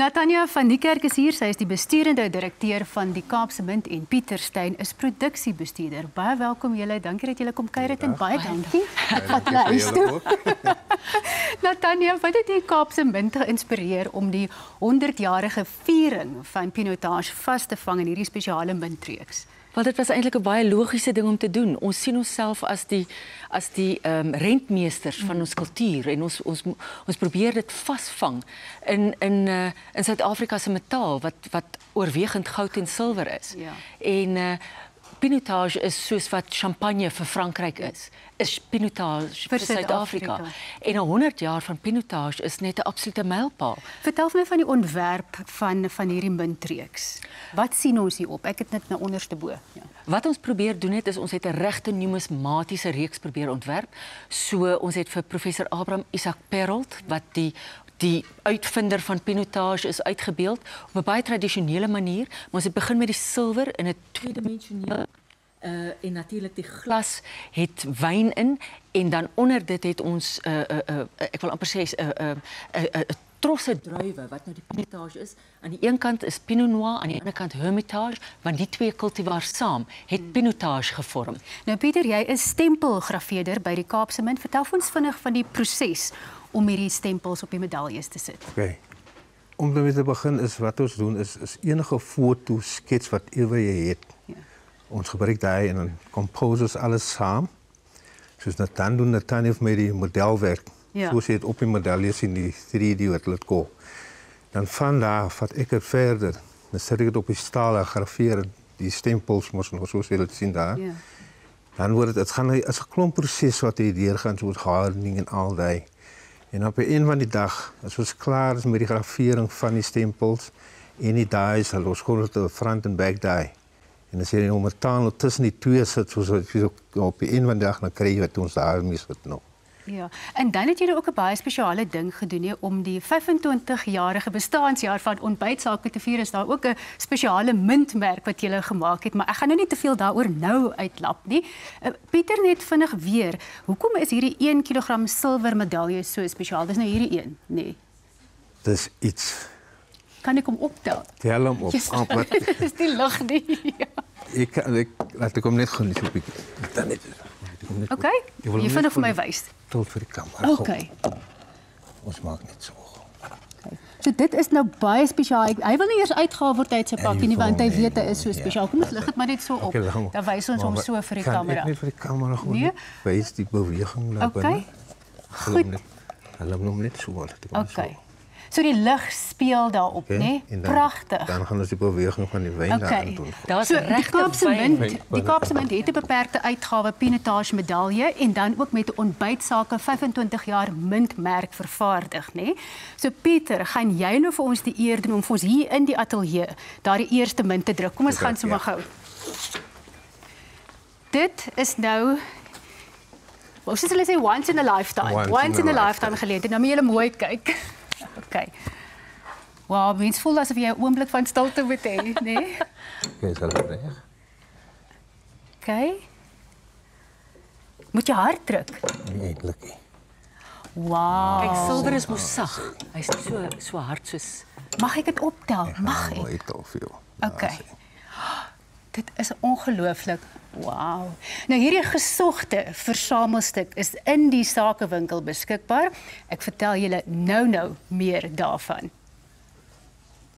Natanja van Niekerk is hier. Sy is die besturende direkteur van die Kaapse Mint en Pieter Steyn is produksiebestuurder. Baie welkom julle. Dankie dat julle kom kuier en baie dankie. Wat hulle huis toe. Natanja, wat het die Kaapse Mint geïnspireer om die 100-jarige viering van Pinotage vas te vang in hierdie spesiale muntreeks? Wel, dit was eintlik 'n baie logiese ding om te doen. Ons sien onsself as die rentmeesters van ons kultuur en ons probeer dit vasvang in Suid-Afrika se metaal wat oorwegend goud en silwer is. Ja. En Pinotage is soos wat champagne vir Frankryk is Pinotage vir Suid-Afrika. En 100 jaar van Pinotage is net 'n absolute mylpaal. Vertel vir my van die ontwerp van hierdie muntreeks. Wat sien ons hier op? Ek het net nou onderste bo. Ja. Wat ons probeer doen is ons het 'n regte numismatiese reeks probeer ontwerp. So ons het vir professor Abraham Isaac Perrault wat die uitvinder van Pinotage is uitgebeeld op 'n baie tradisionele manier, maar ons het begin met die silwer in 'n tweedimensionele en natuurlik die glas het wyn in en dan onder dit het ons ek wil amper sê 'n trosse druiwe wat nou die Pinotage is. Aan die een kant is Pinot Noir, aan die ander kant Hermitage, want die twee kultivars saam het Pinotage gevorm. Nou Pieter, jy is stempelgrafeerder by die Kaapse Mint. Vertel vir ons vinnig van die proses om hierdie stempels op die medaljes te sit. Okay. Om daarmee te begin is wat ons doen is enige foto skets wat jy het. Ja. Ons gebruik daai en dan compose ons alles saam. Soos Nathan doen, Nathan heeft met die modelwerk. Ja. Soos jy het op die medaljes in die 3D wat laat kom. Dan van daar vat ek het verder. Dan sit ek dit op die staal en grafeer die stempels mos nog soos jy dit sien daar. Ja. Dan word dit gaan as 'n klomp proses wat jy deurgaan soos hardening en al daai. En op 'n een van die dag, as ons klaar is met die gravering van die stempels en die dies, sal ons gewoon op die front en back die. En as jy nou metaal tussen die twee sit, soos op die een van die dag, dan kry jy wat ons daarmee sit nog. Ja, en dan het julle ook 'n baie spesiale ding gedoen hè, om die 25-jarige bestaanjaar van Ontbytsake te vier. Is daar ook 'n spesiale muntmerk wat julle gemaak het, maar ek gaan nou nie te veel daaroor nou uitlap nie. Pieter, net vinnig weer, hoekom is hierdie 1 kilogram silwer medalje so spesiaal? Dis nou hierdie een, nee. Dis iets. Kan ek hom optel? Tel hom op. Yes. Dis die lig nie. Ja. Ek laat ek hom net geniet so 'n bietjie. Dan net. Okay, jy vinnig vir my wys. Tot vir die kamera. Okay. Ons maak net so. Okay. So dit is nou baie spesiaal. Hy wil nie eers uitgehaal word uit sy pakkie nie, want hy weet hy is so spesiaal. Kom ons lig dit maar net so op. Dan wys ons hom so vir die kamera. Ek net vir die kamera goed. Nee? Wys die beweging na binne. Okay. Goed. Hulle hom net so wat. Okay. So die lig speel daarop, né? Pragtig. Dan gaan ons die beweging van die wyn daarin doen. Daar's So, 'n regte die Kaapse Mint het 'n beperkte uitgawe Pinotage medalje en dan ook met 'n Ontbytsake 25 jaar muntmerk vervaardig, né? So Pieter, gaan jy nou vir ons die eer doen om vir ons hier in die ateljee daardie eerste munt te druk? Kom ons gaan sommer gou. Dit is nou ons hulle sê once in a lifetime. Once in a lifetime gelede. Nou moet julle mooi kyk. Okay. Wow, mens voel asof jy 'n oomblik van stilte moet hê, né? Okay, sal dit reg. Okay. Moet jy hard druk? Nee, eintlik nie. Wow. Kyk, silwer is mos sag. Hy's so hard soos. Mag ek dit optel? Mag ek? Mooi te veel. Okay. Dit is ongelooflik. Wow. Nou hierdie gesogte versamelstuk is in die sakewinkel beskikbaar. Ek vertel julle nou meer daarvan.